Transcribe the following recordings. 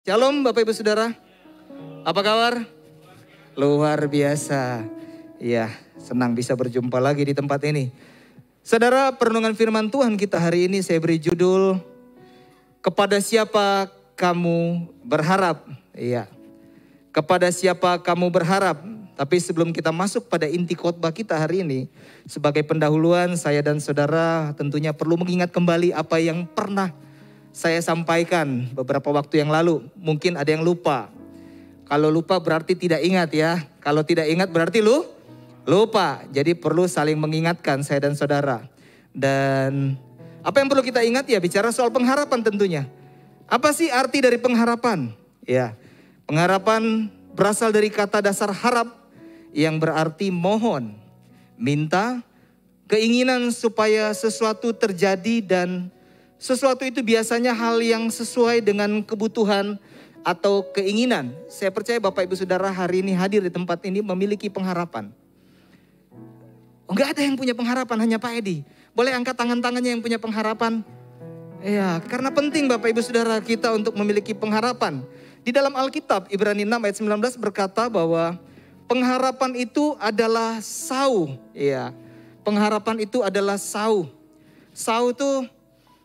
Shalom Bapak Ibu Saudara, apa kabar? Luar biasa. Ya, senang bisa berjumpa lagi di tempat ini. Saudara, perenungan firman Tuhan kita hari ini saya beri judul, kepada siapa kamu berharap? Iya, kepada siapa kamu berharap? Tapi sebelum kita masuk pada inti khotbah kita hari ini, sebagai pendahuluan saya dan saudara tentunya perlu mengingat kembali apa yang pernah saya sampaikan beberapa waktu yang lalu. Mungkin ada yang lupa. Kalau lupa berarti tidak ingat ya. Kalau tidak ingat berarti lupa. Jadi perlu saling mengingatkan saya dan saudara. Dan apa yang perlu kita ingat ya, bicara soal pengharapan tentunya. Apa sih arti dari pengharapan? Ya, pengharapan berasal dari kata dasar harap yang berarti mohon, minta, keinginan supaya sesuatu terjadi, dan sesuatu itu biasanya hal yang sesuai dengan kebutuhan atau keinginan. Saya percaya Bapak Ibu Saudara hari ini hadir di tempat ini memiliki pengharapan. Enggak ada yang punya pengharapan, hanya Pak Edi. Boleh angkat tangan-tangannya yang punya pengharapan? Ya, karena penting Bapak Ibu Saudara kita untuk memiliki pengharapan. Di dalam Alkitab Ibrani 6 ayat 19 berkata bahwa pengharapan itu adalah sau. Ya, pengharapan itu adalah sau. Sau itu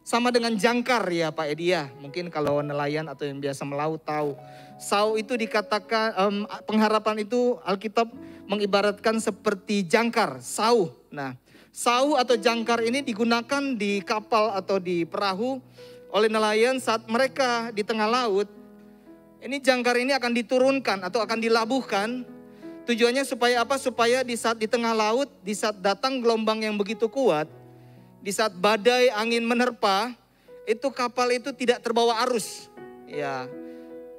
sama dengan jangkar ya Pak Edi ya. Mungkin kalau nelayan atau yang biasa melaut tahu. Sau itu dikatakan, pengharapan itu Alkitab mengibaratkan seperti jangkar, sau. Nah, sau atau jangkar ini digunakan di kapal atau di perahu oleh nelayan saat mereka di tengah laut. Ini jangkar ini akan diturunkan atau akan dilabuhkan. Tujuannya supaya apa? Supaya di saat di tengah laut, di saat datang gelombang yang begitu kuat, di saat badai angin menerpa, itu kapal itu tidak terbawa arus. Ya,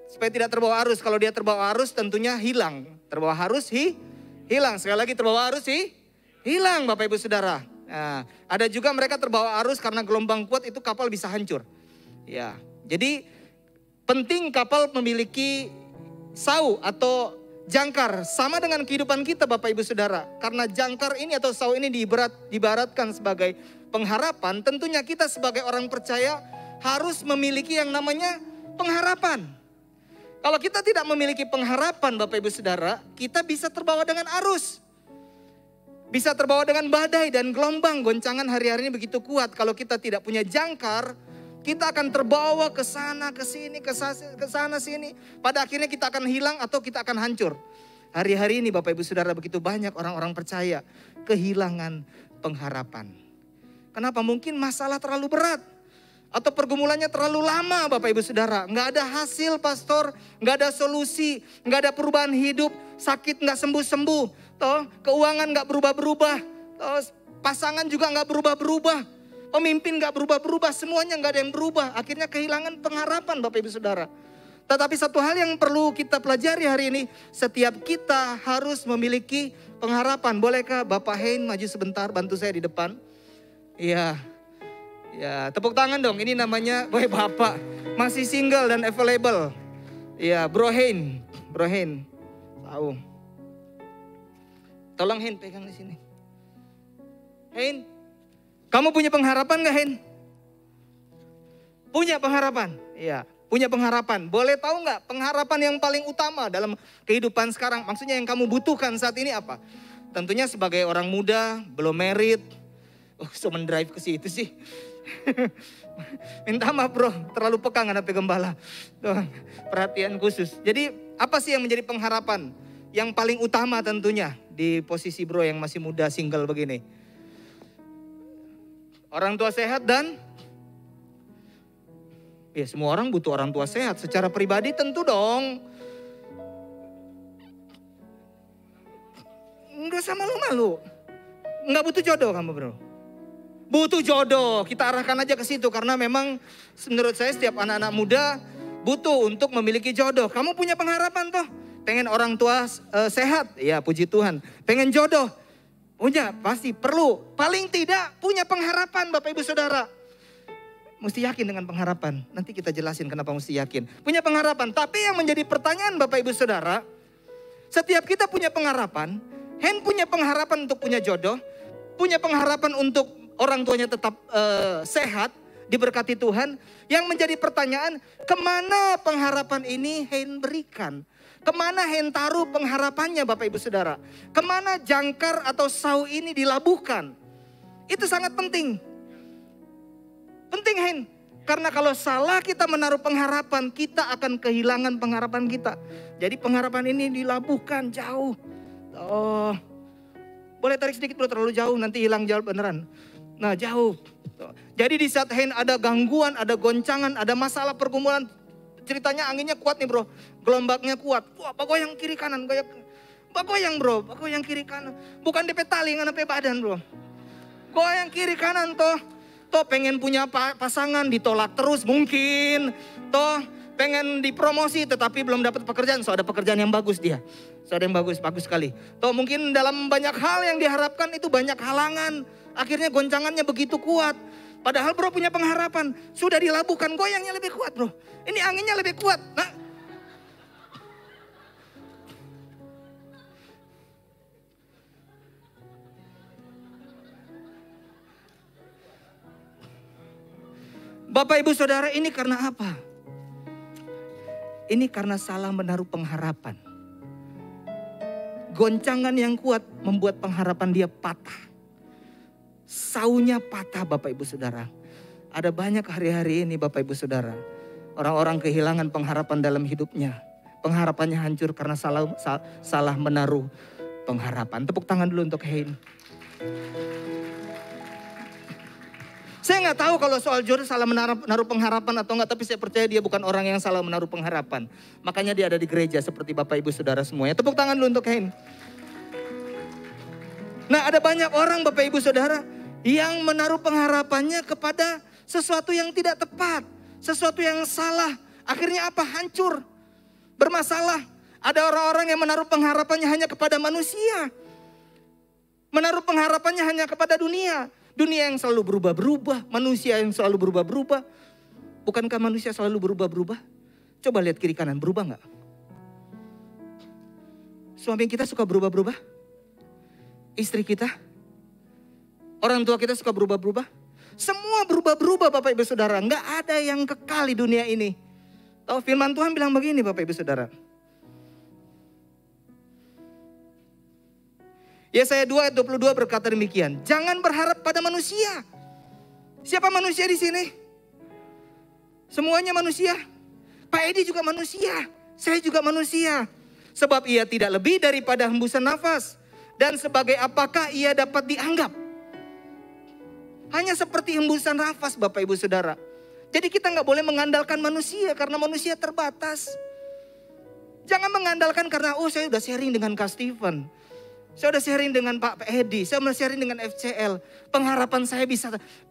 supaya tidak terbawa arus. Kalau dia terbawa arus tentunya hilang. Terbawa arus hilang. Sekali lagi terbawa arus hilang Bapak Ibu Saudara. Nah, ada juga mereka terbawa arus karena gelombang kuat, itu kapal bisa hancur. Ya, jadi penting kapal memiliki sau atau jangkar, sama dengan kehidupan kita Bapak Ibu Saudara. Karena jangkar ini atau sau ini diibaratkan sebagai pengharapan, tentunya kita sebagai orang percaya harus memiliki yang namanya pengharapan. Kalau kita tidak memiliki pengharapan Bapak Ibu Saudara, kita bisa terbawa dengan arus. Bisa terbawa dengan badai dan gelombang, goncangan hari-hari ini begitu kuat. Kalau kita tidak punya jangkar, kita akan terbawa ke sana, ke sini, ke sana, sini. Pada akhirnya kita akan hilang atau kita akan hancur. Hari-hari ini Bapak Ibu Saudara begitu banyak orang-orang percaya kehilangan pengharapan. Kenapa? Mungkin masalah terlalu berat. Atau pergumulannya terlalu lama Bapak Ibu Saudara. Nggak ada hasil pastor, nggak ada solusi, nggak ada perubahan hidup. Sakit nggak sembuh-sembuh. Toh, keuangan nggak berubah-berubah. Toh, pasangan juga nggak berubah-berubah. Pemimpin nggak berubah-berubah, semuanya nggak ada yang berubah. Akhirnya kehilangan pengharapan Bapak Ibu Saudara. Tetapi satu hal yang perlu kita pelajari hari ini, setiap kita harus memiliki pengharapan. Bolehkah Bapak Hein maju sebentar, bantu saya di depan? Iya, ya tepuk tangan dong. Ini namanya, boy Bapak masih single dan available. Iya, Bro Hein, tahu. Tolong Hein pegang di sini. Hein, kamu punya pengharapan gak Hen? Punya pengharapan? Iya, punya pengharapan. Boleh tahu gak pengharapan yang paling utama dalam kehidupan sekarang? Maksudnya yang kamu butuhkan saat ini apa? Tentunya sebagai orang muda, belum married. So mendrive ke situ sih. Minta maaf bro, terlalu peka ngadapi gembala. Tuh, perhatian khusus. Jadi apa sih yang menjadi pengharapan? Yang paling utama tentunya di posisi bro yang masih muda, single begini. Orang tua sehat dan ya semua orang butuh orang tua sehat. Secara pribadi tentu dong. Enggak usah malu-malu. Enggak butuh jodoh kamu bro. Butuh jodoh. Kita arahkan aja ke situ. Karena memang menurut saya setiap anak-anak muda butuh untuk memiliki jodoh. Kamu punya pengharapan toh. Pengen orang tua sehat. Ya puji Tuhan. Pengen jodoh. Punya, pasti perlu. Paling tidak punya pengharapan Bapak Ibu Saudara. Mesti yakin dengan pengharapan. Nanti kita jelasin kenapa mesti yakin. Punya pengharapan. Tapi yang menjadi pertanyaan Bapak Ibu Saudara. Setiap kita punya pengharapan. Hen punya pengharapan untuk punya jodoh. Punya pengharapan untuk orang tuanya tetap sehat. diberkati Tuhan. Yang menjadi pertanyaan, kemana pengharapan ini Hein berikan? Kemana Hein taruh pengharapannya Bapak Ibu Saudara? Kemana jangkar atau sau ini dilabuhkan? Itu sangat penting. Penting Hein. Karena kalau salah kita menaruh pengharapan, kita akan kehilangan pengharapan kita. Jadi pengharapan ini dilabuhkan jauh. Oh, boleh tarik sedikit bro, terlalu jauh nanti hilang jauh beneran. Nah jauh. Jadi di saat Hein ada gangguan, ada goncangan, ada masalah pergumulan. Ceritanya anginnya kuat nih bro, gelombangnya kuat. Wah bagoyang kiri kanan, bagoyang bro, bagoyang kiri kanan. Bukan DP tali, ngan DP badan bro. Goyang kiri kanan toh. Toh pengen punya pasangan ditolak terus mungkin. Toh pengen dipromosi tetapi belum dapat pekerjaan. So ada pekerjaan yang bagus dia. So ada yang bagus sekali. Toh mungkin dalam banyak hal yang diharapkan itu banyak halangan. Akhirnya goncangannya begitu kuat. Padahal bro punya pengharapan. Sudah dilabuhkan, goyangnya lebih kuat bro. Ini anginnya lebih kuat. Nah, Bapak Ibu Saudara, ini karena apa? Ini karena salah menaruh pengharapan. Goncangan yang kuat membuat pengharapan dia patah. Saunya patah Bapak Ibu Saudara. Ada banyak hari-hari ini Bapak Ibu Saudara. Orang-orang kehilangan pengharapan dalam hidupnya. Pengharapannya hancur karena salah menaruh pengharapan. Tepuk tangan dulu untuk Hein. Saya nggak tahu kalau soal Jordan salah menaruh pengharapan atau enggak, tapi saya percaya dia bukan orang yang salah menaruh pengharapan. Makanya dia ada di gereja seperti Bapak Ibu Saudara semuanya. Tepuk tangan dulu untuk Hein. Nah ada banyak orang Bapak Ibu Saudara yang menaruh pengharapannya kepada sesuatu yang tidak tepat. Sesuatu yang salah. Akhirnya apa? Hancur. Bermasalah. Ada orang-orang yang menaruh pengharapannya hanya kepada manusia. Menaruh pengharapannya hanya kepada dunia. Dunia yang selalu berubah-berubah, manusia yang selalu berubah-berubah. Bukankah manusia selalu berubah-berubah? Coba lihat kiri kanan, berubah gak? Suami kita suka berubah-berubah? Istri kita? Orang tua kita suka berubah-berubah? Semua berubah-berubah Bapak Ibu Saudara. Gak ada yang kekal di dunia ini. Tahu firman Tuhan bilang begini Bapak Ibu Saudara. Yesaya 2 ayat 22 berkata demikian. Jangan berharap pada manusia. Siapa manusia di sini? Semuanya manusia. Pak Edi juga manusia. Saya juga manusia. Sebab ia tidak lebih daripada hembusan nafas. Dan sebagai apakah ia dapat dianggap? Hanya seperti hembusan nafas Bapak Ibu Saudara. Jadi kita gak boleh mengandalkan manusia karena manusia terbatas. Jangan mengandalkan karena saya udah sharing dengan Kak Steven. Saya udah sharing dengan Pak Edi, saya udah sharing dengan FCL. Pengharapan saya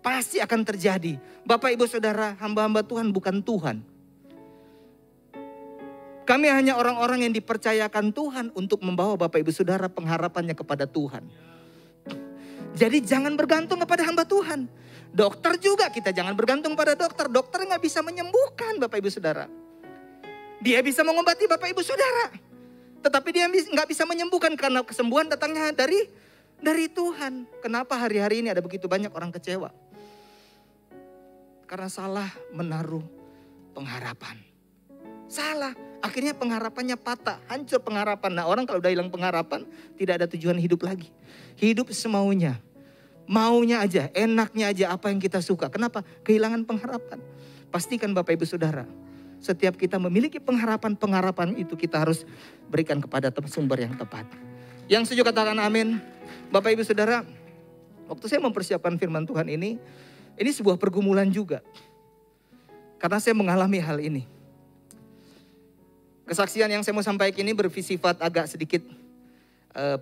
pasti akan terjadi. Bapak Ibu Saudara, hamba-hamba Tuhan bukan Tuhan. Kami hanya orang-orang yang dipercayakan Tuhan untuk membawa Bapak Ibu Saudara pengharapannya kepada Tuhan. Jadi jangan bergantung kepada hamba Tuhan. Dokter juga kita jangan bergantung pada dokter. Dokter gak bisa menyembuhkan Bapak Ibu Saudara. Dia bisa mengobati Bapak Ibu Saudara. Tetapi dia nggak bisa menyembuhkan karena kesembuhan datangnya dari Tuhan. Kenapa hari-hari ini ada begitu banyak orang kecewa? Karena salah menaruh pengharapan. Salah, akhirnya pengharapannya patah, hancur pengharapan. Nah orang kalau udah hilang pengharapan, tidak ada tujuan hidup lagi. Hidup semaunya, maunya aja, enaknya aja apa yang kita suka. Kenapa? Kehilangan pengharapan. Pastikan Bapak Ibu Saudara. Setiap kita memiliki pengharapan itu kita harus berikan kepada sumber yang tepat. Yang setuju katakan amin. Bapak Ibu Saudara, waktu saya mempersiapkan firman Tuhan ini sebuah pergumulan juga. Karena saya mengalami hal ini. Kesaksian yang saya mau sampaikan ini bersifat agak sedikit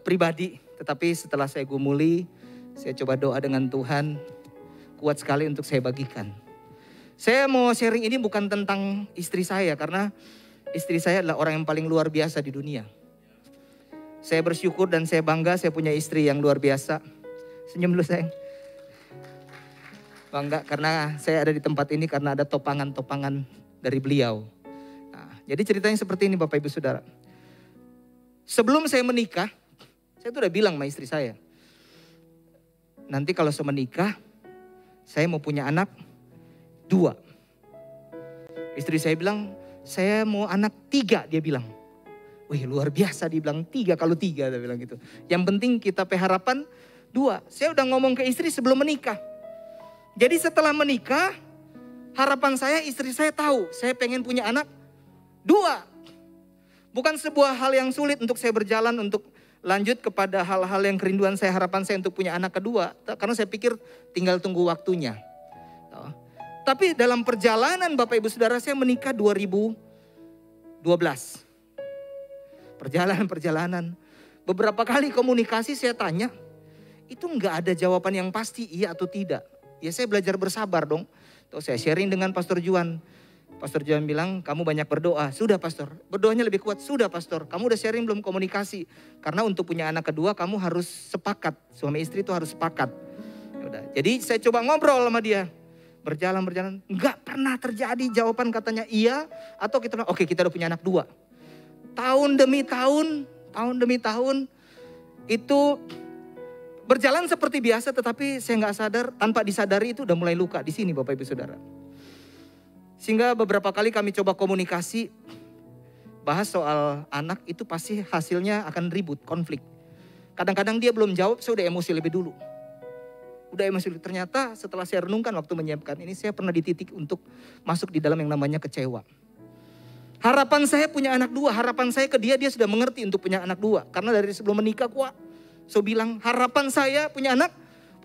pribadi. Tetapi setelah saya gumuli, saya coba doa dengan Tuhan. Kuat sekali untuk saya bagikan. Saya mau sharing ini bukan tentang istri saya karena istri saya adalah orang yang paling luar biasa di dunia. Saya bersyukur dan saya bangga saya punya istri yang luar biasa. Senyum dulu sayang. Bangga karena saya ada di tempat ini karena ada topangan-topangan dari beliau. Nah, jadi ceritanya seperti ini Bapak Ibu Saudara. Sebelum saya menikah, saya tuh udah bilang sama istri saya. Nanti kalau saya menikah, saya mau punya anak. 2. Istri saya bilang, saya mau anak 3, dia bilang. Wih, luar biasa, dia bilang 3 kalau 3, dia bilang gitu. Yang penting kita harapan 2. Saya udah ngomong ke istri sebelum menikah. Jadi setelah menikah, harapan saya, istri saya tahu, saya pengen punya anak 2. Bukan sebuah hal yang sulit untuk saya berjalan untuk lanjut kepada hal-hal yang kerinduan saya, harapan saya untuk punya anak kedua. Karena saya pikir tinggal tunggu waktunya. Tapi dalam perjalanan Bapak Ibu Saudara, saya menikah 2012. Perjalanan. Beberapa kali komunikasi saya tanya, itu enggak ada jawaban yang pasti iya atau tidak. Ya saya belajar bersabar dong. Tuh saya sharing dengan Pastor Juan. Pastor Juan bilang, kamu banyak berdoa. Sudah Pastor, berdoanya lebih kuat. Sudah Pastor, kamu udah sharing belum komunikasi. Karena untuk punya anak kedua kamu harus sepakat. Suami istri itu harus sepakat. Yaudah. Jadi saya coba ngobrol sama dia. Berjalan. Enggak pernah terjadi jawaban katanya iya. Atau kita bilang, oke kita udah punya anak 2. Tahun demi tahun itu berjalan seperti biasa. Tetapi saya gak sadar, tanpa disadari itu udah mulai luka di sini Bapak Ibu Saudara. Sehingga beberapa kali kami coba komunikasi, bahas soal anak itu pasti hasilnya akan ribut, konflik. Kadang-kadang dia belum jawab, saya udah emosi lebih dulu. Ternyata setelah saya renungkan waktu menyiapkan ini, saya pernah di titik untuk masuk di dalam yang namanya kecewa. Harapan saya punya anak 2, harapan saya ke dia sudah mengerti untuk punya anak 2. Karena dari sebelum menikah saya bilang harapan saya punya anak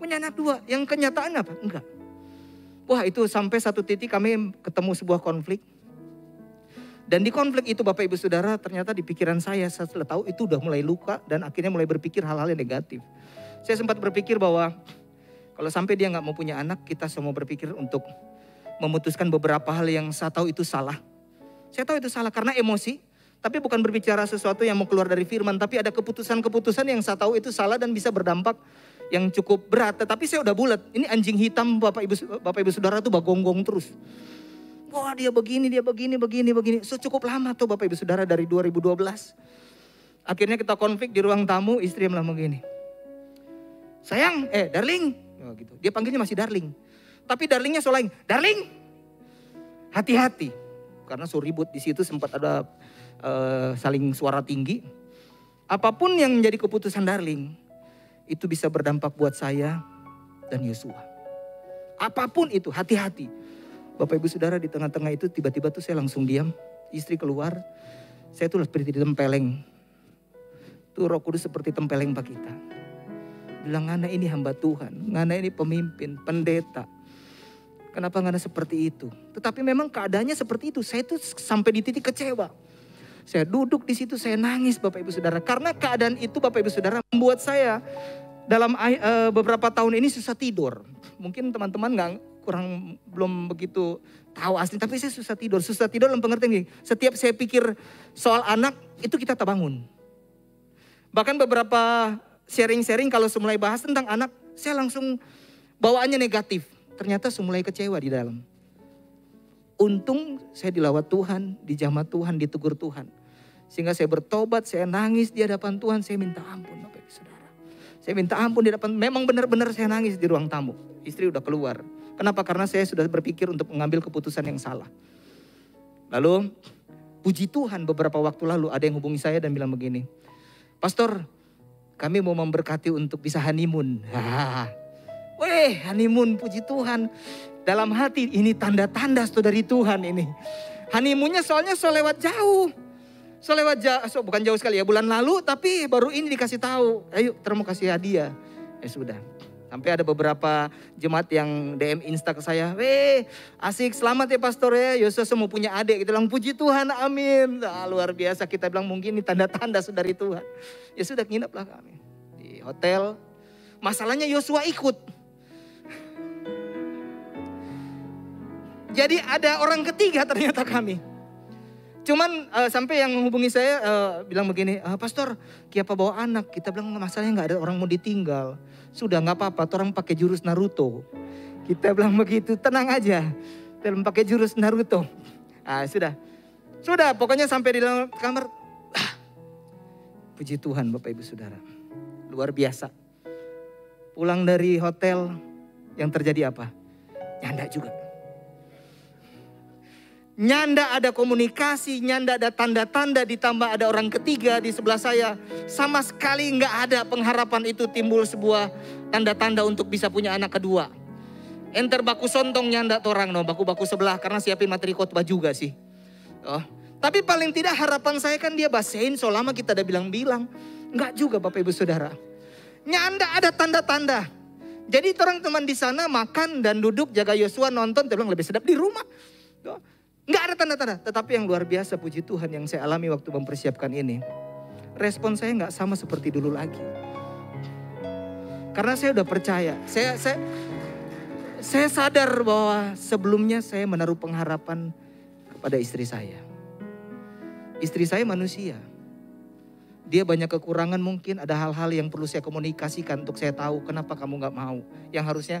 2. Yang kenyataan apa? Enggak. Wah itu sampai satu titik kami ketemu sebuah konflik. Dan di konflik itu Bapak Ibu Saudara, ternyata di pikiran saya setelah tahu itu udah mulai luka. Dan akhirnya mulai berpikir hal-hal yang negatif. Saya sempat berpikir bahwa kalau sampai dia gak mau punya anak, kita semua berpikir untuk memutuskan beberapa hal yang saya tahu itu salah. Saya tahu itu salah karena emosi. Tapi bukan berbicara sesuatu yang mau keluar dari firman. Tapi ada keputusan-keputusan yang saya tahu itu salah dan bisa berdampak yang cukup berat. Tetapi saya udah bulat. Ini anjing hitam Bapak Ibu Saudara tuh bagonggong terus. Wah dia begini. So cukup lama tuh Bapak Ibu Saudara dari 2012. Akhirnya kita konflik di ruang tamu, istri bilang begini. Sayang, darling. Oh, gitu. Dia panggilnya masih darling. Tapi darlingnya so lain. Darling, hati-hati. Karena so ribut di situ sempat ada saling suara tinggi. Apapun yang menjadi keputusan darling, itu bisa berdampak buat saya dan Yosua. Apapun itu, hati-hati. Bapak Ibu Saudara di tengah-tengah itu tiba-tiba tuh saya langsung diam. Istri keluar, saya tuh seperti ditempeleng. Tuh Roh Kudus seperti tempeleng Pak kita. Bilang Ngana ini hamba Tuhan, Ngana ini pemimpin, pendeta. Kenapa Ngana seperti itu? Tetapi memang keadaannya seperti itu. Saya tuh sampai di titik kecewa. Saya duduk di situ, saya nangis Bapak Ibu Saudara. Karena keadaan itu Bapak Ibu Saudara membuat saya dalam beberapa tahun ini susah tidur. Mungkin teman-teman belum begitu tahu asli. Tapi saya susah tidur. Susah tidur dalam pengertian gini. Setiap saya pikir soal anak, itu kita tak bangun. Bahkan beberapa sharing-sharing kalau mulai bahas tentang anak, saya langsung bawaannya negatif. Ternyata mulai kecewa di dalam. Untung saya dilawat Tuhan, dijamah Tuhan, ditegur Tuhan. Sehingga saya bertobat, saya nangis di hadapan Tuhan, saya minta ampun Bapak Ibu Saudara. Saya minta ampun di hadapan, memang benar-benar saya nangis di ruang tamu. Istri udah keluar. Kenapa? Karena saya sudah berpikir untuk mengambil keputusan yang salah. Lalu, puji Tuhan beberapa waktu lalu ada yang hubungi saya dan bilang begini. Pastor, kami mau memberkati untuk bisa honeymoon. Weh, honeymoon, puji Tuhan. Dalam hati ini tanda-tanda dari Tuhan ini. Honeymoonnya soalnya lewat jauh. Bukan jauh sekali ya, bulan lalu tapi baru ini dikasih tahu. Ayo, terus mau kasih hadiah. Ya sudah. Sampai ada beberapa jemaat yang DM Insta ke saya. Weh, asik, selamat ya pastor ya. Yosua semua punya adik. Kita bilang puji Tuhan, amin. Luar biasa, kita bilang mungkin ini tanda-tanda dari Tuhan. Ya sudah, ngineplah kami di hotel. Masalahnya Yosua ikut. Jadi ada orang ketiga ternyata kami. Cuman sampai yang hubungi saya bilang begini, pastor kiapa bawa anak? Kita bilang masalahnya gak ada orang mau ditinggal. Sudah gak apa-apa, orang pakai jurus Naruto. Kita bilang begitu, tenang aja. Dalam pakai jurus Naruto. Sudah pokoknya sampai di dalam kamar. Puji Tuhan Bapak Ibu Saudara. Luar biasa. Pulang dari hotel yang terjadi apa? Nyanda juga. Nyanda ada komunikasi, nyanda ada tanda-tanda, ditambah ada orang ketiga di sebelah saya. Sama sekali nggak ada pengharapan itu timbul sebuah tanda-tanda untuk bisa punya anak kedua. Enter baku sontong nyanda torang no, baku-baku sebelah karena siapin materi khotbah juga sih. Tapi paling tidak harapan saya kan dia basein selama kita udah bilang-bilang. Enggak juga Bapak Ibu Saudara. Nyanda ada tanda-tanda. Jadi orang teman di sana makan dan duduk jaga Yosua nonton, dia bilang lebih sedap di rumah. Enggak ada tanda-tanda. Tetapi yang luar biasa puji Tuhan yang saya alami waktu mempersiapkan ini. Respon saya enggak sama seperti dulu lagi. Karena saya udah percaya. Saya sadar bahwa sebelumnya saya menaruh pengharapan kepada istri saya. Istri saya manusia. Dia banyak kekurangan mungkin, ada hal-hal yang perlu saya komunikasikan untuk saya tahu kenapa kamu gak mau. Yang harusnya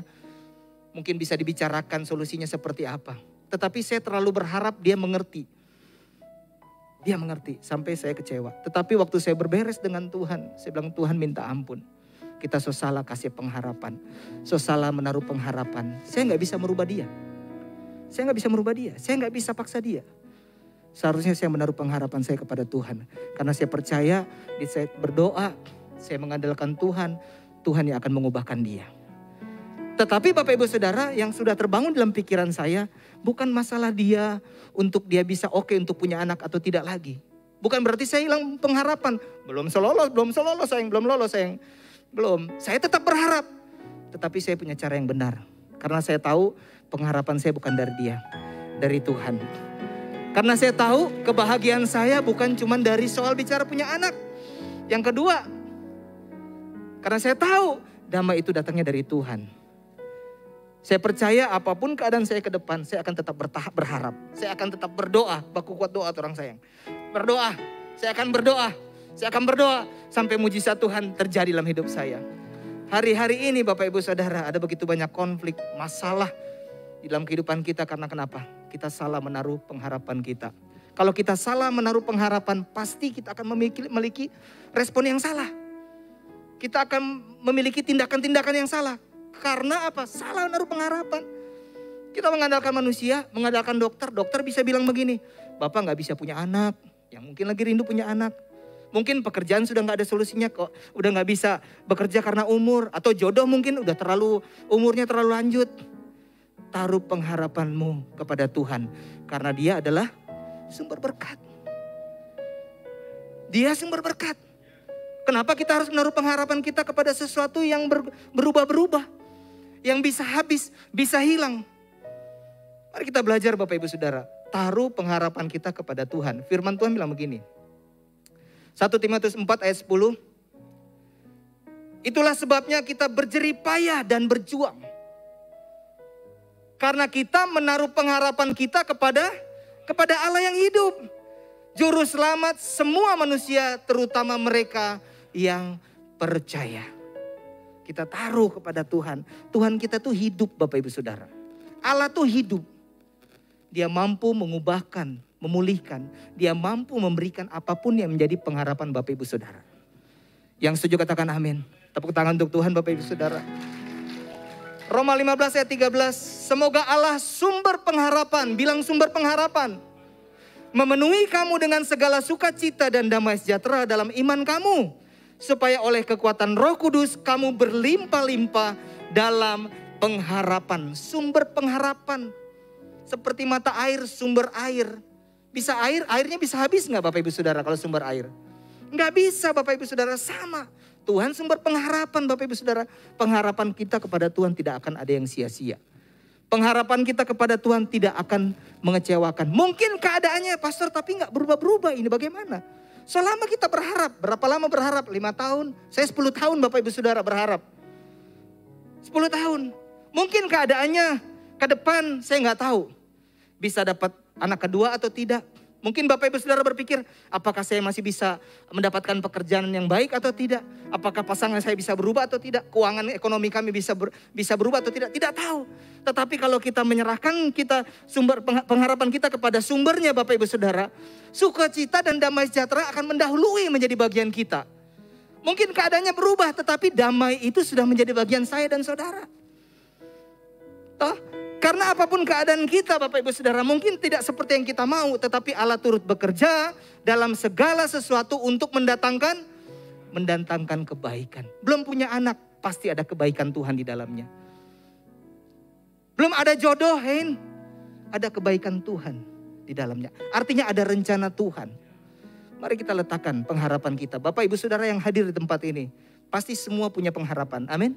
mungkin bisa dibicarakan solusinya seperti apa. Tetapi saya terlalu berharap dia mengerti. Dia mengerti sampai saya kecewa. Tetapi waktu saya berberes dengan Tuhan, saya bilang Tuhan minta ampun. Kita so salah kasih pengharapan. So salah menaruh pengharapan. Saya gak bisa merubah dia. Saya gak bisa merubah dia. Saya gak bisa paksa dia. Seharusnya saya menaruh pengharapan saya kepada Tuhan. Karena saya percaya, di saya berdoa, saya mengandalkan Tuhan. Tuhan yang akan mengubahkan dia. Tetapi Bapak Ibu Saudara yang sudah terbangun dalam pikiran saya, bukan masalah dia untuk dia bisa oke untuk punya anak atau tidak lagi. Bukan berarti saya hilang pengharapan. Belum lolos sayang. Belum. Saya tetap berharap. Tetapi saya punya cara yang benar. Karena saya tahu pengharapan saya bukan dari dia. Dari Tuhan. Karena saya tahu kebahagiaan saya bukan cuma dari soal bicara punya anak. Yang kedua, karena saya tahu damai itu datangnya dari Tuhan. Saya percaya apapun keadaan saya ke depan, saya akan tetap berharap. Saya akan tetap berdoa, baku kuat doa orang sayang. Berdoa, saya akan berdoa sampai mujizat Tuhan terjadi dalam hidup saya. Hari-hari ini Bapak Ibu Saudara ada begitu banyak konflik, masalah di dalam kehidupan kita karena kenapa? Kita salah menaruh pengharapan kita. Kalau kita salah menaruh pengharapan, pasti kita akan memiliki respon yang salah. Kita akan memiliki tindakan-tindakan yang salah. Karena apa? Salah menaruh pengharapan. Kita mengandalkan manusia, mengandalkan dokter. Dokter bisa bilang begini, Bapak gak bisa punya anak. Yang mungkin lagi rindu punya anak. Mungkin pekerjaan sudah gak ada solusinya kok. Udah gak bisa bekerja karena umur. Atau jodoh mungkin udah umurnya terlalu lanjut. Taruh pengharapanmu kepada Tuhan. Karena dia adalah sumber berkat. Dia sumber berkat. Kenapa kita harus menaruh pengharapan kita kepada sesuatu yang berubah-berubah? Yang bisa habis, bisa hilang. Mari kita belajar Bapak Ibu Saudara. Taruh pengharapan kita kepada Tuhan. Firman Tuhan bilang begini. 1 Timotius 4 ayat 10. Itulah sebabnya kita berjerih payah dan berjuang. Karena kita menaruh pengharapan kita kepada Allah yang hidup. Juru selamat semua manusia, terutama mereka yang percaya. Kita taruh kepada Tuhan. Tuhan kita tuh hidup Bapak Ibu Saudara. Allah tuh hidup. Dia mampu mengubahkan, memulihkan. Dia mampu memberikan apapun yang menjadi pengharapan Bapak Ibu Saudara. Yang setuju katakan amin. Tepuk tangan untuk Tuhan Bapak Ibu Saudara. Roma 15 ayat 13. Semoga Allah sumber pengharapan. Bilang sumber pengharapan. Memenuhi kamu dengan segala sukacita dan damai sejahtera dalam iman kamu. Supaya oleh kekuatan Roh Kudus kamu berlimpah-limpah dalam pengharapan. Sumber pengharapan. Seperti mata air, sumber air. Bisa airnya bisa habis gak Bapak Ibu Saudara kalau sumber air? Gak bisa Bapak Ibu Saudara, sama. Tuhan sumber pengharapan Bapak Ibu Saudara. Pengharapan kita kepada Tuhan tidak akan ada yang sia-sia. Pengharapan kita kepada Tuhan tidak akan mengecewakan. Mungkin keadaannya pastor tapi gak berubah-berubah, ini bagaimana? Selama kita berharap, berapa lama berharap? 5 tahun, saya 10 tahun Bapak Ibu Saudara berharap. 10 tahun. Mungkin keadaannya ke depan saya gak tahu. Bisa dapat anak kedua atau tidak. Mungkin Bapak Ibu Saudara berpikir, apakah saya masih bisa mendapatkan pekerjaan yang baik atau tidak? Apakah pasangan saya bisa berubah atau tidak? Keuangan ekonomi kami bisa berubah atau tidak? Tidak tahu. Tetapi kalau kita menyerahkan sumber pengharapan kita kepada sumbernya Bapak Ibu Saudara, sukacita dan damai sejahtera akan mendahului menjadi bagian kita. Mungkin keadaannya berubah, tetapi damai itu sudah menjadi bagian saya dan saudara. Toh, Karena apapun keadaan kita Bapak Ibu Saudara, mungkin tidak seperti yang kita mau, tetapi Allah turut bekerja dalam segala sesuatu untuk mendatangkan kebaikan. Belum punya anak, pasti ada kebaikan Tuhan di dalamnya. Belum ada jodoh, ada kebaikan Tuhan di dalamnya. Artinya ada rencana Tuhan. Mari kita letakkan pengharapan kita. Bapak Ibu Saudara yang hadir di tempat ini, pasti semua punya pengharapan. Amin.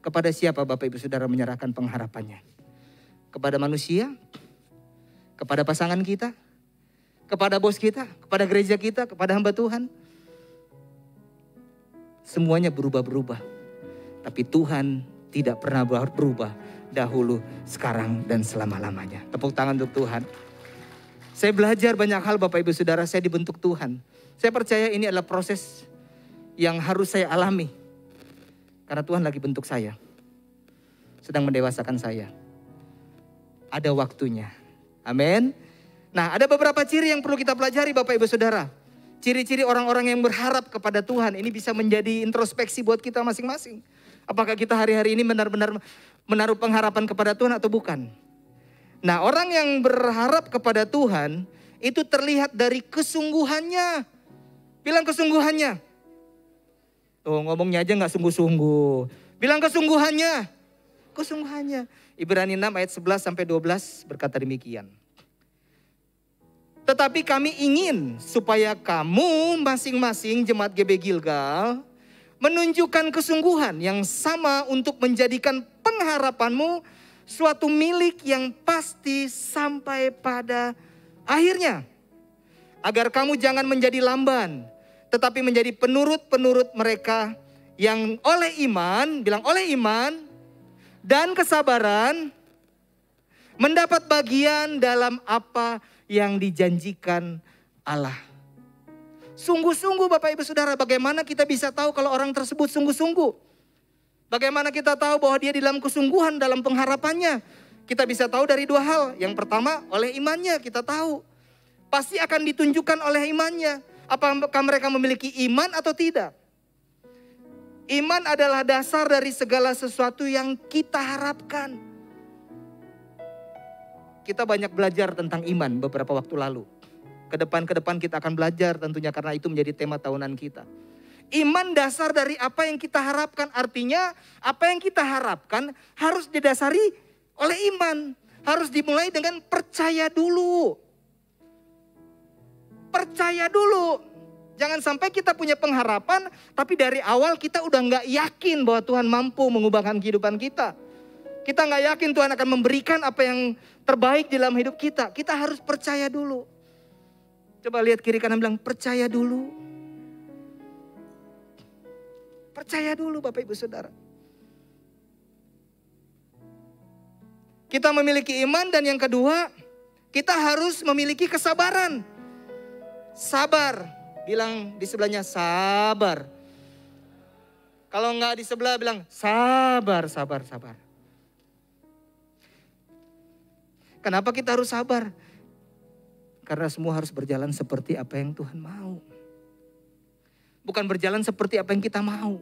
Kepada siapa Bapak Ibu Saudara menyerahkan pengharapannya? Kepada manusia? Kepada pasangan kita? Kepada bos kita? Kepada gereja kita? Kepada hamba Tuhan? Semuanya berubah-berubah. Tapi Tuhan tidak pernah berubah. Dahulu, sekarang, dan selama-lamanya. Tepuk tangan untuk Tuhan. Saya belajar banyak hal Bapak Ibu Saudara, saya dibentuk Tuhan. Saya percaya ini adalah proses yang harus saya alami. Karena Tuhan lagi bentuk saya. Sedang mendewasakan saya. Ada waktunya. Amin. Nah, ada beberapa ciri yang perlu kita pelajari Bapak Ibu Saudara. Ciri-ciri orang-orang yang berharap kepada Tuhan. Ini bisa menjadi introspeksi buat kita masing-masing. Apakah kita hari-hari ini benar-benar menaruh pengharapan kepada Tuhan atau bukan? Nah, orang yang berharap kepada Tuhan itu terlihat dari kesungguhannya. Bilang kesungguhannya. Tuh ngomongnya aja gak sungguh-sungguh. Bilang kesungguhannya. Kesungguhannya. Ibrani 6 ayat 11 sampai 12 berkata demikian. Tetapi kami ingin supaya kamu masing-masing jemaat GB Gilgal menunjukkan kesungguhan yang sama untuk menjadikan pengharapanmu suatu milik yang pasti sampai pada akhirnya. Agar kamu jangan menjadi lamban, tetapi menjadi penurut-penurut mereka yang oleh iman, bilang oleh iman dan kesabaran mendapat bagian dalam apa yang dijanjikan Allah. Sungguh-sungguh Bapak Ibu Saudara, bagaimana kita bisa tahu kalau orang tersebut sungguh-sungguh? Bagaimana kita tahu bahwa dia di dalam kesungguhan dalam pengharapannya? Kita bisa tahu dari dua hal. Yang pertama, oleh imannya kita tahu. Pasti akan ditunjukkan oleh imannya. Apakah mereka memiliki iman atau tidak? Iman adalah dasar dari segala sesuatu yang kita harapkan. Kita banyak belajar tentang iman beberapa waktu lalu. Ke depan kita akan belajar tentunya karena itu menjadi tema tahunan kita. Iman dasar dari apa yang kita harapkan. Artinya apa yang kita harapkan harus didasari oleh iman. Harus dimulai dengan percaya dulu. Percaya dulu. Jangan sampai kita punya pengharapan tapi dari awal kita udah gak yakin bahwa Tuhan mampu mengubahkan kehidupan kita. Kita gak yakin Tuhan akan memberikan apa yang terbaik di dalam hidup kita. Kita harus percaya dulu. Coba lihat kiri kanan bilang percaya dulu. Percaya dulu Bapak Ibu Saudara. Kita memiliki iman dan yang kedua kita harus memiliki kesabaran. Sabar. Bilang di sebelahnya sabar. Kalau enggak di sebelah bilang sabar, sabar, sabar. Kenapa kita harus sabar? Karena semua harus berjalan seperti apa yang Tuhan mau. Bukan berjalan seperti apa yang kita mau.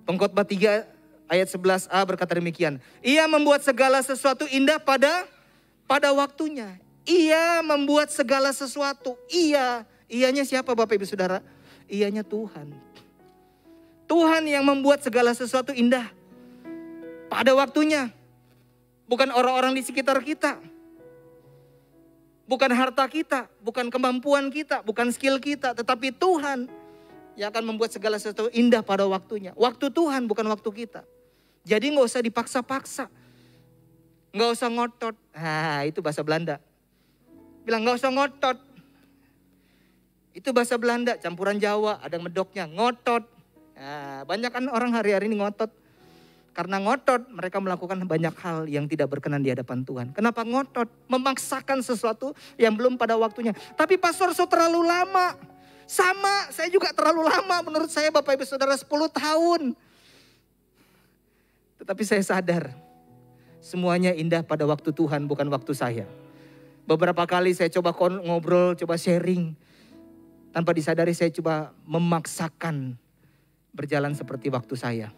Pengkhotbah 3 ayat 11a berkata demikian. Ia membuat segala sesuatu indah pada waktunya. Ia membuat segala sesuatu. Ianya siapa Bapak Ibu Saudara? Ianya Tuhan. Tuhan yang membuat segala sesuatu indah pada waktunya. Bukan orang-orang di sekitar kita. Bukan harta kita, bukan kemampuan kita, bukan skill kita. Tetapi Tuhan yang akan membuat segala sesuatu indah pada waktunya. Waktu Tuhan bukan waktu kita. Jadi gak usah dipaksa-paksa. Gak usah ngotot. Nah itu bahasa Belanda. Bilang gak usah ngotot. Itu bahasa Belanda, campuran Jawa, ada medoknya, ngotot. Nah, banyak kan orang hari-hari ini ngotot. Karena ngotot mereka melakukan banyak hal yang tidak berkenan di hadapan Tuhan. Kenapa ngotot? Memaksakan sesuatu yang belum pada waktunya. Tapi pastor so terlalu lama. Sama, saya juga terlalu lama menurut saya Bapak Ibu Saudara 10 tahun. Tetapi saya sadar semuanya indah pada waktu Tuhan bukan waktu saya. Beberapa kali saya coba ngobrol, coba sharing. Tanpa disadari saya coba memaksakan berjalan seperti waktu saya.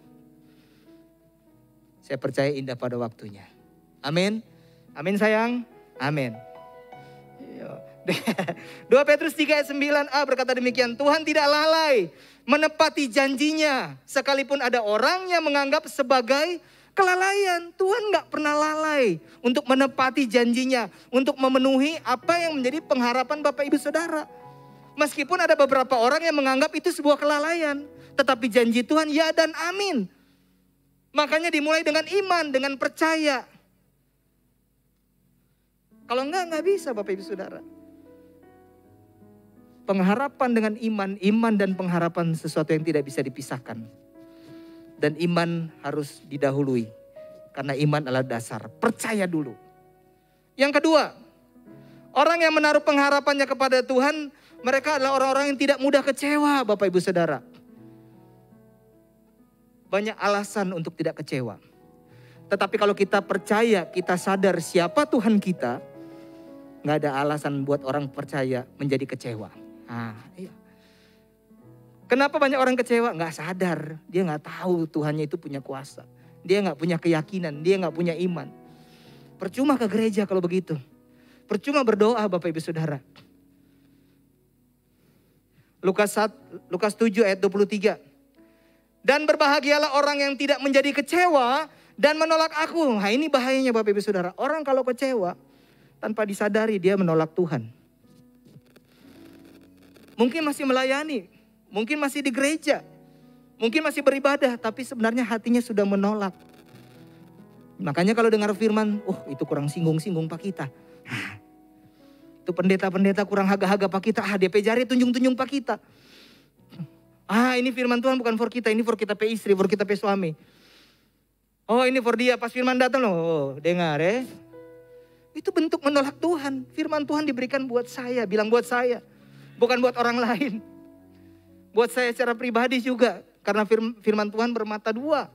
Saya percaya indah pada waktunya. Amin. Amin sayang. Amin. 2 Petrus 3 ayat 9a berkata demikian. Tuhan tidak lalai menepati janjinya. Sekalipun ada orang yang menganggap sebagai kelalaian. Tuhan gak pernah lalai untuk menepati janjinya. Untuk memenuhi apa yang menjadi pengharapan Bapak Ibu Saudara. Meskipun ada beberapa orang yang menganggap itu sebuah kelalaian. Tetapi janji Tuhan ya dan amin. Makanya dimulai dengan iman, dengan percaya. Kalau enggak bisa Bapak Ibu Saudara. Pengharapan dengan iman, iman dan pengharapan sesuatu yang tidak bisa dipisahkan. Dan iman harus didahului. Karena iman adalah dasar, percaya dulu. Yang kedua, orang yang menaruh pengharapannya kepada Tuhan, mereka adalah orang-orang yang tidak mudah kecewa Bapak Ibu Saudara. Banyak alasan untuk tidak kecewa. Tetapi kalau kita percaya, kita sadar siapa Tuhan kita, gak ada alasan buat orang percaya menjadi kecewa. Iya. Kenapa banyak orang kecewa? Gak sadar, dia gak tahu Tuhannya itu punya kuasa. Dia gak punya keyakinan, dia gak punya iman. Percuma ke gereja kalau begitu. Percuma berdoa Bapak Ibu Saudara. Lukas 7 ayat 23. Dan berbahagialah orang yang tidak menjadi kecewa dan menolak aku. Nah ini bahayanya Bapak Ibu Saudara. Orang kalau kecewa tanpa disadari dia menolak Tuhan. Mungkin masih melayani, mungkin masih di gereja, mungkin masih beribadah, tapi sebenarnya hatinya sudah menolak. Makanya kalau dengar firman, itu kurang singgung-singgung Pak kita. Itu pendeta-pendeta kurang haga-haga Pak kita, DP jari tunjung-tunjung Pak kita. Ini firman Tuhan bukan for kita, ini for kita pe istri, for kita pe suami. Ini for dia, pas firman datang loh, dengar ya. Itu bentuk menolak Tuhan. Firman Tuhan diberikan buat saya, bilang buat saya. Bukan buat orang lain. Buat saya secara pribadi juga. Karena firman Tuhan bermata dua.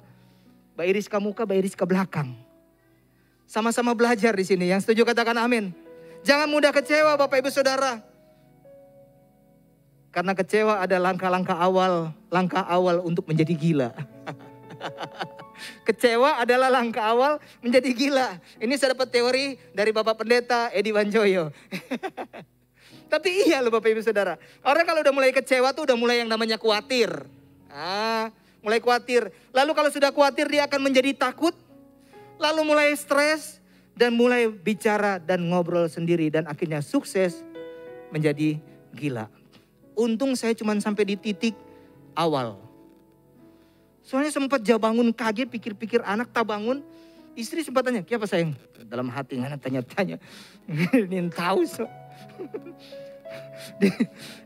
Mbak Iris ke muka, Mbak Iris ke belakang. Sama-sama belajar di sini. Yang setuju katakan amin. Jangan mudah kecewa Bapak Ibu Saudara. Karena kecewa ada langkah-langkah awal. Langkah awal untuk menjadi gila. Kecewa adalah langkah awal menjadi gila. Ini saya dapat teori dari Bapak Pendeta Edi Wanjoyo. Tapi iya loh Bapak Ibu Saudara. Orang kalau udah mulai kecewa tuh udah mulai yang namanya khawatir. Mulai khawatir. Lalu kalau sudah khawatir dia akan menjadi takut. Lalu mulai stres. Dan mulai bicara dan ngobrol sendiri. Dan akhirnya sukses menjadi gila. Untung saya cuma sampai di titik awal. Soalnya sempat jauh bangun kaget pikir-pikir anak tak bangun. Istri sempat tanya, "Kenapa sayang?" Dalam hati anak tanya-tanya. Ini tahu so.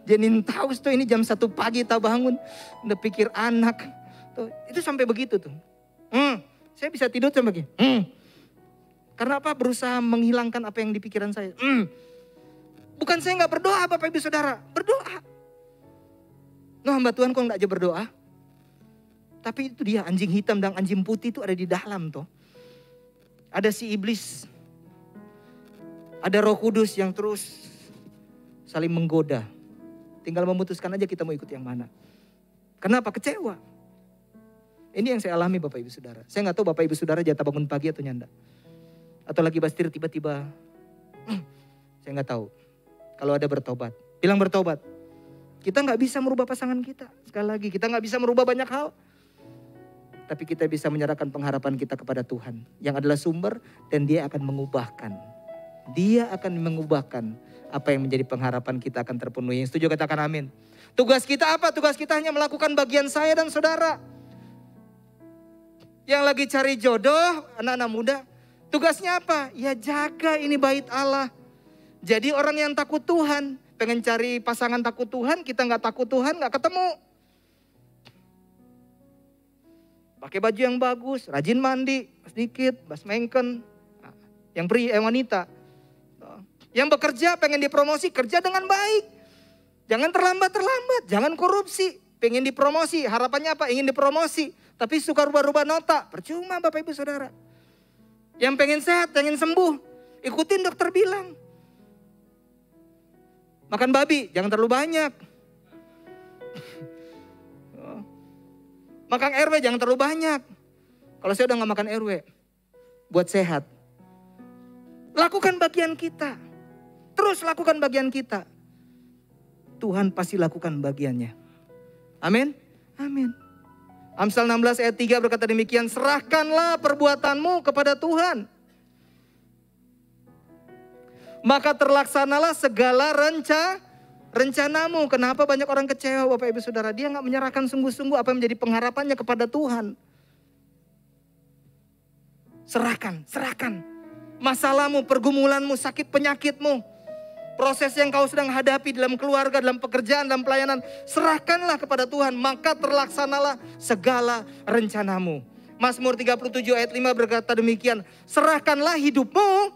Dia tahu tuh ini jam 1 pagi tak bangun. Udah pikir anak. Tuh, itu sampai begitu tuh. Saya bisa tidur sampai begini. Karena apa? Berusaha menghilangkan apa yang di pikiran saya. Bukan saya gak berdoa Bapak Ibu Saudara. Berdoa. Hamba Tuhan kok gak aja berdoa. Tapi itu dia anjing hitam dan anjing putih itu ada di dalam tuh. Ada si iblis. Ada Roh Kudus yang terus saling menggoda. Tinggal memutuskan aja kita mau ikut yang mana. Kenapa? Kecewa. Ini yang saya alami Bapak Ibu Saudara. Saya gak tahu Bapak Ibu Saudara jatah bangun pagi atau nyanda. Atau lagi bastir tiba-tiba. Saya gak tahu. Kalau ada bertobat. Bilang bertobat. Kita gak bisa merubah pasangan kita. Sekali lagi kita gak bisa merubah banyak hal. Tapi kita bisa menyerahkan pengharapan kita kepada Tuhan. Yang adalah sumber dan dia akan mengubahkan. Dia akan mengubahkan apa yang menjadi pengharapan kita akan terpenuhi. Yang setuju katakan amin. Tugas kita apa? Tugas kita hanya melakukan bagian saya dan saudara. Yang lagi cari jodoh, anak-anak muda. Tugasnya apa? Ya jaga ini bait Allah. Jadi orang yang takut Tuhan. Pengen cari pasangan takut Tuhan, kita gak takut Tuhan, gak ketemu. Pakai baju yang bagus, rajin mandi, sedikit, basmengken. Yang wanita. Yang bekerja pengen dipromosi, kerja dengan baik. Jangan terlambat, jangan korupsi. Pengen dipromosi, harapannya apa? Ingin dipromosi. Tapi suka rubah-rubah nota, percuma Bapak Ibu Saudara. Yang pengen sehat, pengen sembuh, ikutin dokter bilang. Makan babi, jangan terlalu banyak. Makan RW, jangan terlalu banyak. Kalau saya udah gak makan RW, buat sehat. Lakukan bagian kita. Terus lakukan bagian kita. Tuhan pasti lakukan bagiannya. Amin. Amin. Amsal 16 ayat 3 berkata demikian, serahkanlah perbuatanmu kepada Tuhan. Maka terlaksanalah segala rencanamu. Kenapa banyak orang kecewa Bapak Ibu Saudara? Dia gak menyerahkan sungguh-sungguh apa yang menjadi pengharapannya kepada Tuhan. Serahkan. Masalahmu, pergumulanmu, sakit penyakitmu. Proses yang kau sedang hadapi dalam keluarga, dalam pekerjaan, dalam pelayanan. Serahkanlah kepada Tuhan, maka terlaksanalah segala rencanamu. Mazmur 37 ayat 5 berkata demikian. Serahkanlah hidupmu.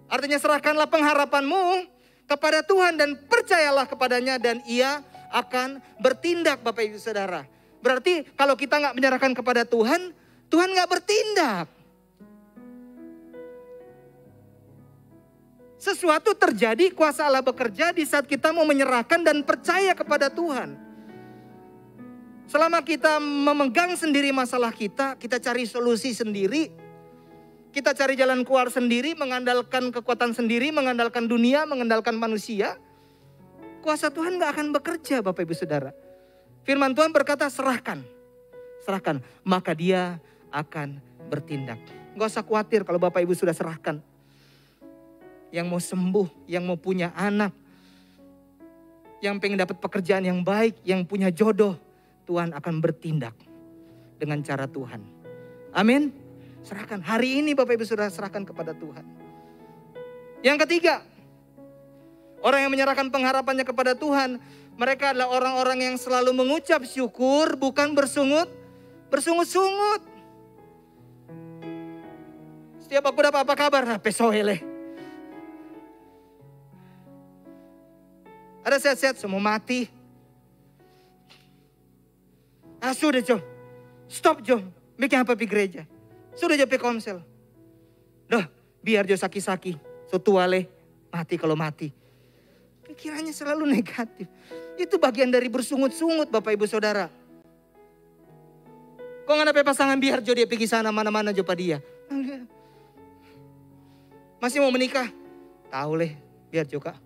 Artinya serahkanlah pengharapanmu kepada Tuhan dan percayalah kepadanya dan Ia akan bertindak Bapak Ibu Saudara. Berarti kalau kita gak menyerahkan kepada Tuhan, Tuhan gak bertindak. Sesuatu terjadi, kuasa Allah bekerja di saat kita mau menyerahkan dan percaya kepada Tuhan. Selama kita memegang sendiri masalah kita cari solusi sendiri. Kita cari jalan keluar sendiri, mengandalkan kekuatan sendiri, mengandalkan dunia, mengandalkan manusia. Kuasa Tuhan gak akan bekerja Bapak Ibu Saudara. Firman Tuhan berkata serahkan. Maka Dia akan bertindak. Gak usah khawatir kalau Bapak Ibu sudah serahkan. Yang mau sembuh, yang mau punya anak. Yang pengen dapat pekerjaan yang baik, yang punya jodoh. Tuhan akan bertindak dengan cara Tuhan. Amin. Serahkan. Hari ini Bapak Ibu Saudara serahkan kepada Tuhan. Yang ketiga, orang yang menyerahkan pengharapannya kepada Tuhan, mereka adalah orang-orang yang selalu mengucap syukur, bukan bersungut-sungut. Setiap aku dapat apa kabar? Nah, pesoele. Ada sehat-sehat, semua mati. Sudah Jom, stop Jom, bikin apa di gereja. Sudah JP komsel. Dah, biar jo saki-saki. So tuale, mati kalau mati. Pikirannya selalu negatif. Itu bagian dari bersungut-sungut Bapak Ibu Saudara. Kok gak ada pasangan biar jo dia pergi sana mana-mana jo pa dia. Masih mau menikah? Tahu leh, biar jo Kak.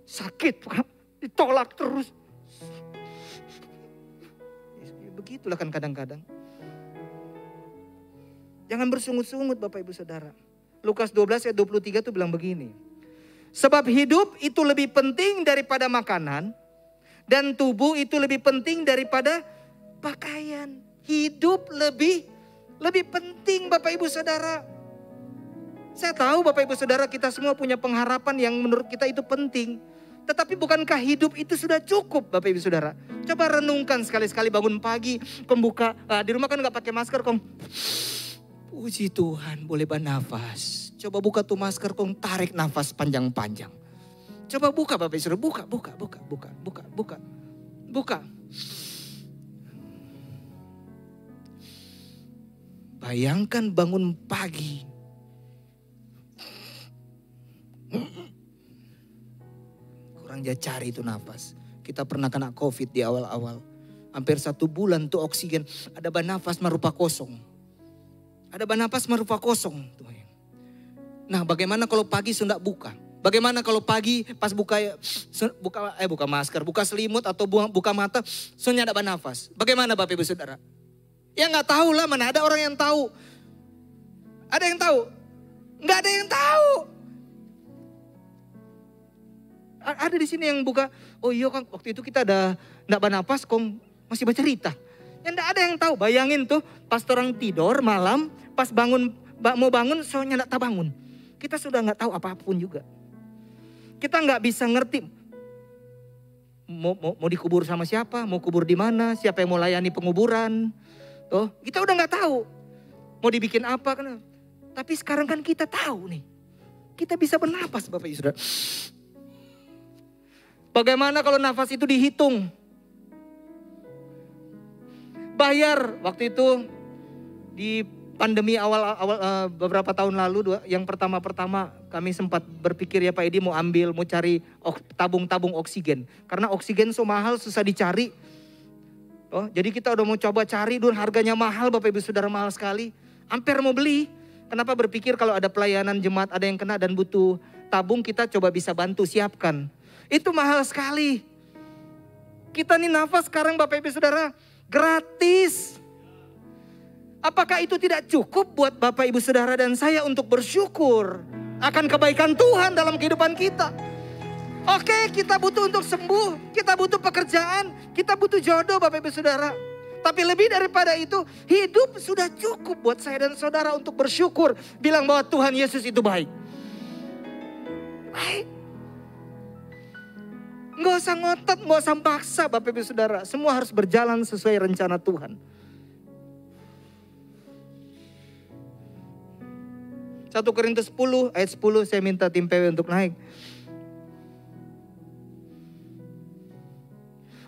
Sakit Kak, ditolak terus. Begitulah kan kadang-kadang. Jangan bersungut-sungut Bapak Ibu Saudara. Lukas 12 ayat 23 itu bilang begini. Sebab hidup itu lebih penting daripada makanan. Dan tubuh itu lebih penting daripada pakaian. Hidup lebih penting Bapak Ibu Saudara. Saya tahu Bapak Ibu Saudara kita semua punya pengharapan yang menurut kita itu penting. Tetapi bukankah hidup itu sudah cukup Bapak Ibu Saudara? Coba renungkan sekali-sekali bangun pagi. Kong buka, di rumah kan gak pakai masker kong. Puji Tuhan boleh bernafas. Coba buka tuh masker kong, tarik nafas panjang-panjang. Coba buka Bapak Ibu, buka. Bayangkan bangun pagi. Kurang dia cari itu nafas. Kita pernah kena COVID di awal-awal. Hampir 1 bulan tuh oksigen. Ada bernafas merupa kosong. Nah, bagaimana kalau pagi sudah buka? Bagaimana kalau pagi pas buka masker, buka selimut atau buka mata, sudah ada bernafas? Bagaimana Bapak Ibu Saudara? Ya nggak tahu lah, mana ada orang yang tahu? Ada yang tahu? Nggak ada yang tahu. Ada di sini yang buka. Oh iya Kang, waktu itu kita ada nggak bernafas, Kong masih bercerita. Yang nggak ada yang tahu. Bayangin tuh, pas orang tidur malam. Pas mau bangun, soalnya gak bangun. Kita sudah gak tahu apapun juga. Kita gak bisa ngerti. Mau dikubur sama siapa, mau kubur di mana, siapa yang mau layani penguburan. Tuh, kita udah gak tahu. Mau dibikin apa. Kan. Tapi sekarang kan kita tahu nih. Kita bisa bernapas Bapak Ibu Saudara. Bagaimana kalau nafas itu dihitung? Bayar waktu itu di pandemi awal beberapa tahun lalu, yang pertama kami sempat berpikir ya Pak Edi mau cari tabung-tabung oksigen. Karena oksigen so mahal, susah dicari. Oh, jadi kita udah mau coba cari dulu, harganya mahal Bapak Ibu Saudara, mahal sekali. Hampir mau beli. Kenapa berpikir kalau ada pelayanan jemaat ada yang kena dan butuh tabung, kita coba bisa bantu siapkan. Itu mahal sekali. Kita nih nafas sekarang Bapak Ibu Saudara gratis. Apakah itu tidak cukup buat Bapak Ibu Saudara dan saya untuk bersyukur akan kebaikan Tuhan dalam kehidupan kita? Oke, kita butuh untuk sembuh, kita butuh pekerjaan, kita butuh jodoh Bapak Ibu Saudara. Tapi lebih daripada itu, hidup sudah cukup buat saya dan saudara untuk bersyukur. Bilang bahwa Tuhan Yesus itu baik. Baik. Nggak usah ngotot, nggak usah paksa Bapak Ibu Saudara. Semua harus berjalan sesuai rencana Tuhan. 1 Korintus 10 ayat 10 saya minta tim PW untuk naik.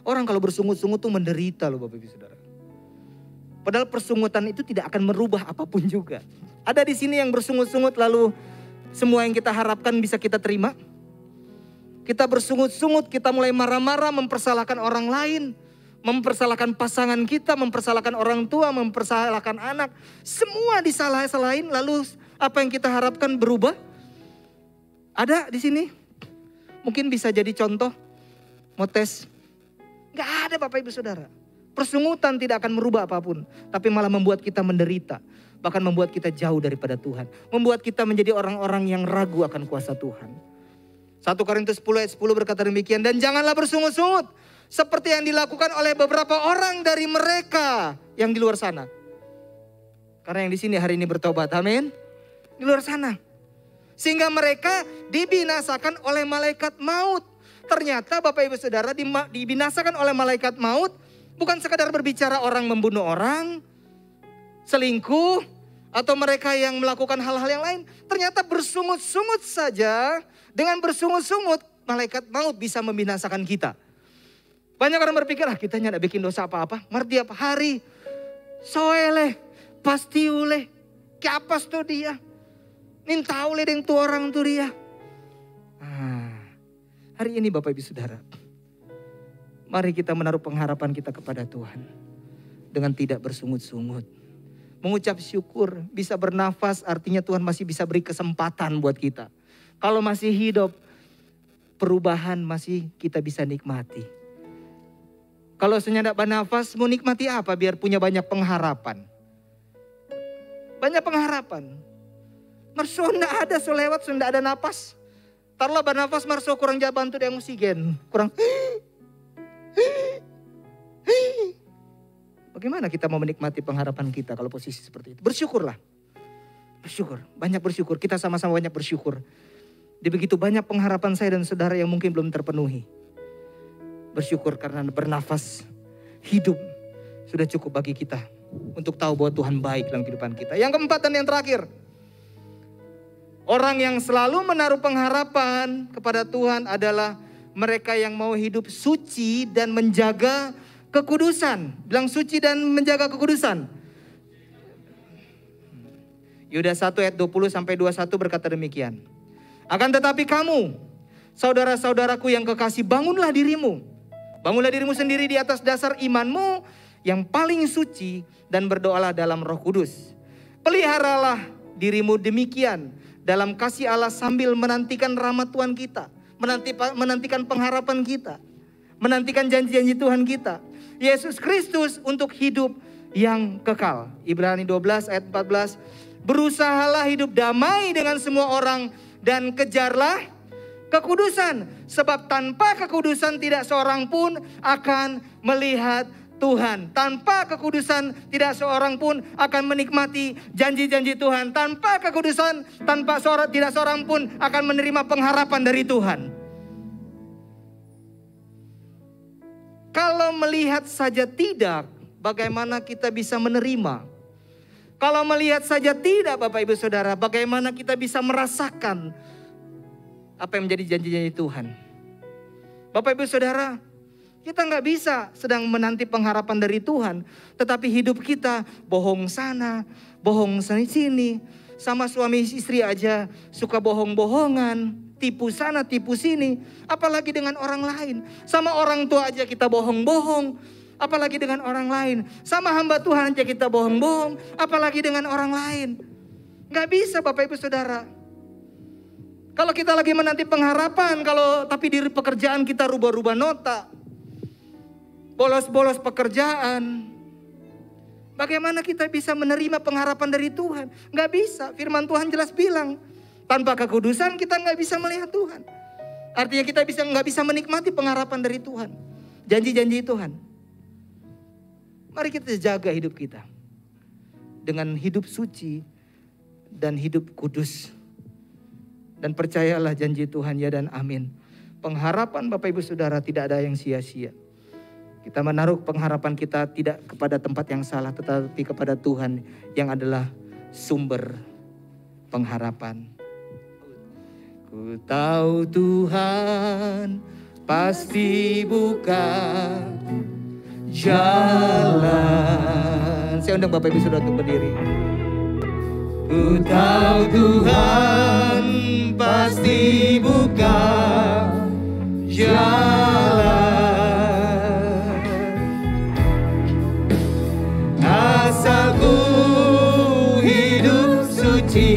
Orang kalau bersungut-sungut tuh menderita loh Bapak Ibu Saudara. Padahal persungutan itu tidak akan merubah apapun juga. Ada di sini yang bersungut-sungut lalu semua yang kita harapkan bisa kita terima. Kita bersungut-sungut, kita mulai marah-marah, mempersalahkan orang lain. Mempersalahkan pasangan kita, mempersalahkan orang tua, mempersalahkan anak. Semua disalah-salahin lalu apa yang kita harapkan berubah? Ada di sini? Mungkin bisa jadi contoh. Mau tes. Gak ada Bapak Ibu Saudara. Persungutan tidak akan merubah apapun. Tapi malah membuat kita menderita. Bahkan membuat kita jauh daripada Tuhan. Membuat kita menjadi orang-orang yang ragu akan kuasa Tuhan. 1 Korintus 10 ayat 10 berkata demikian. Dan janganlah bersungut-sungut. Seperti yang dilakukan oleh beberapa orang dari mereka yang di luar sana. Karena yang di sini hari ini bertobat. Amin. Di luar sana. Sehingga mereka dibinasakan oleh malaikat maut. Ternyata Bapak Ibu Saudara dibinasakan oleh malaikat maut. Bukan sekadar berbicara orang membunuh orang. Selingkuh. Atau mereka yang melakukan hal-hal yang lain. Ternyata bersungut-sungut saja. Dengan bersungut-sungut malaikat maut bisa membinasakan kita. Banyak orang berpikir kita tidak bikin dosa apa-apa. Ngerti apa? Hari. Soele. Pasti ule. Kiapas tuh dia. Nintau le deng tu orang tuh dia. Hari ini Bapak Ibu Saudara, mari kita menaruh pengharapan kita kepada Tuhan. Dengan tidak bersungut-sungut. Mengucap syukur, bisa bernafas artinya Tuhan masih bisa beri kesempatan buat kita. Kalau masih hidup, perubahan masih kita bisa nikmati. Kalau senyap bernafas, mau nikmati apa biar punya banyak pengharapan. Banyak pengharapan. Marso ndak ada, so lewat, so ndak ada napas. Tarlah bernafas marso kurang jauh bantu dengan oksigen. Kurang. Bagaimana kita mau menikmati pengharapan kita kalau posisi seperti itu? Bersyukurlah. Bersyukur. Banyak bersyukur. Kita sama-sama banyak bersyukur. Di begitu banyak pengharapan saya dan saudara yang mungkin belum terpenuhi. Bersyukur karena bernafas. Hidup. Sudah cukup bagi kita. Untuk tahu bahwa Tuhan baik dalam kehidupan kita. Yang keempat dan yang terakhir. Orang yang selalu menaruh pengharapan kepada Tuhan adalah mereka yang mau hidup suci dan menjaga kekudusan. Bilang suci dan menjaga kekudusan. Yudas 1 ayat 20 sampai 21 berkata demikian. Akan tetapi kamu, saudara-saudaraku yang kekasih, bangunlah dirimu. Bangunlah dirimu sendiri di atas dasar imanmu yang paling suci dan berdoalah dalam Roh Kudus. Peliharalah dirimu demikian dalam kasih Allah sambil menantikan rahmat Tuhan kita. Menantikan pengharapan kita. Menantikan janji-janji Tuhan kita. Yesus Kristus untuk hidup yang kekal. Ibrani 12 ayat 14. Berusahalah hidup damai dengan semua orang dan kejarlah kekudusan. Sebab tanpa kekudusan tidak seorang pun akan melihat Tuhan. Tanpa kekudusan tidak seorang pun akan menikmati janji-janji Tuhan. Tanpa kekudusan tidak seorang pun akan menerima pengharapan dari Tuhan. Kalau melihat saja tidak, bagaimana kita bisa menerima? Kalau melihat saja tidak Bapak Ibu Saudara, bagaimana kita bisa merasakan apa yang menjadi janji-janji Tuhan? Bapak Ibu Saudara, kita nggak bisa sedang menanti pengharapan dari Tuhan. Tetapi hidup kita bohong sana, bohong sini. Sama suami istri aja suka bohong-bohongan. Tipu sana, tipu sini. Apalagi dengan orang lain. Sama orang tua aja kita bohong-bohong. apalagi dengan orang lain. Sama hamba Tuhan aja kita bohong-bohong, apalagi dengan orang lain. Gak bisa Bapak Ibu Saudara. Kalau kita lagi menanti pengharapan, tapi di pekerjaan kita rubah-rubah nota, bolos-bolos pekerjaan, bagaimana kita bisa menerima pengharapan dari Tuhan? Gak bisa, firman Tuhan jelas bilang, tanpa kekudusan kita gak bisa melihat Tuhan. Artinya kita gak bisa menikmati pengharapan dari Tuhan, janji-janji Tuhan. Mari kita jaga hidup kita dengan hidup suci dan hidup kudus. Dan percayalah janji Tuhan, ya dan amin. Pengharapan Bapak Ibu Saudara tidak ada yang sia-sia. Kita menaruh pengharapan kita tidak kepada tempat yang salah, tetapi kepada Tuhan yang adalah sumber pengharapan. Ku tahu Tuhan pasti buka jalan. Saya undang Bapak Ibu Saudara untuk berdiri. Ku tahu Tuhan pasti buka jalan, asal ku hidup suci,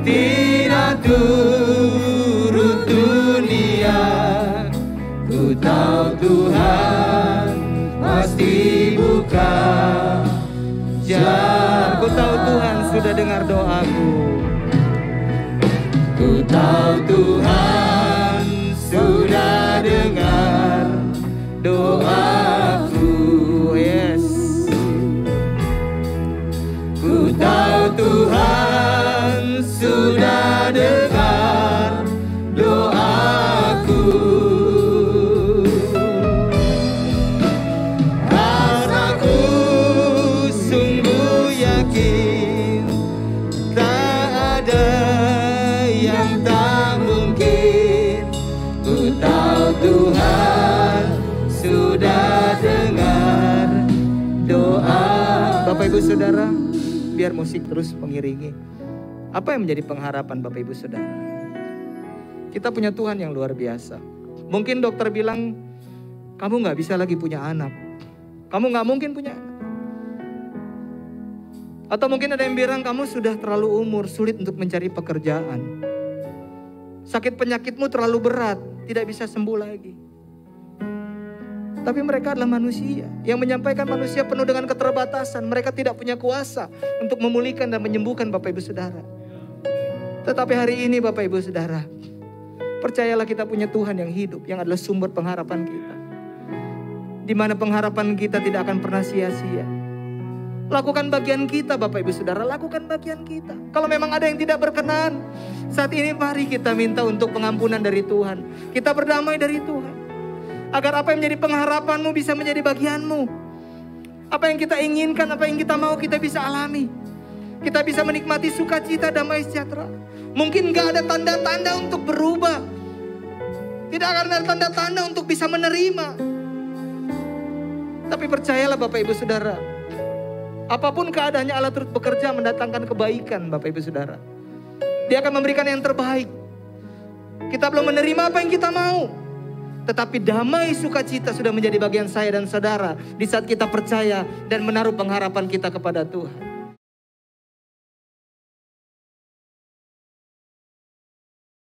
tidak turut dunia. Ku tahu Tuhan pasti buka jalan. Ku tahu Tuhan sudah dengar doaku. Ku tahu Tuhan sudah dengar doaku. Yes. Ku tahu Tuhan sudah dengar doaku. Karena ku sungguh yakin tak ada yang tak mungkin. Ku tahu Tuhan sudah dengar doa. Bapak Ibu Saudara, biar musik terus mengiringi. Apa yang menjadi pengharapan Bapak Ibu Saudara? Kita punya Tuhan yang luar biasa. Mungkin dokter bilang, kamu gak bisa lagi punya anak. Kamu gak mungkin punya anak. Atau mungkin ada yang bilang kamu sudah terlalu umur, sulit untuk mencari pekerjaan. Sakit penyakitmu terlalu berat, tidak bisa sembuh lagi. Tapi mereka adalah manusia yang menyampaikan manusia penuh dengan keterbatasan. Mereka tidak punya kuasa untuk memulihkan dan menyembuhkan Bapak Ibu Saudara. Tetapi hari ini Bapak Ibu Saudara, percayalah kita punya Tuhan yang hidup, yang adalah sumber pengharapan kita. Di mana pengharapan kita tidak akan pernah sia-sia. Lakukan bagian kita Bapak Ibu Saudara, lakukan bagian kita. Kalau memang ada yang tidak berkenan, saat ini mari kita minta untuk pengampunan dari Tuhan. Kita berdamai dari Tuhan. Agar apa yang menjadi pengharapanmu bisa menjadi bagianmu. Apa yang kita inginkan, apa yang kita mau kita bisa alami. Kita bisa menikmati sukacita, damai sejahtera. Mungkin gak ada tanda-tanda untuk berubah. Tidak akan ada tanda-tanda untuk bisa menerima. Tapi percayalah Bapak Ibu Saudara, apapun keadaannya Allah terus bekerja mendatangkan kebaikan Bapak Ibu Saudara. Dia akan memberikan yang terbaik. Kita belum menerima apa yang kita mau. Tetapi damai sukacita sudah menjadi bagian saya dan saudara di saat kita percaya dan menaruh pengharapan kita kepada Tuhan.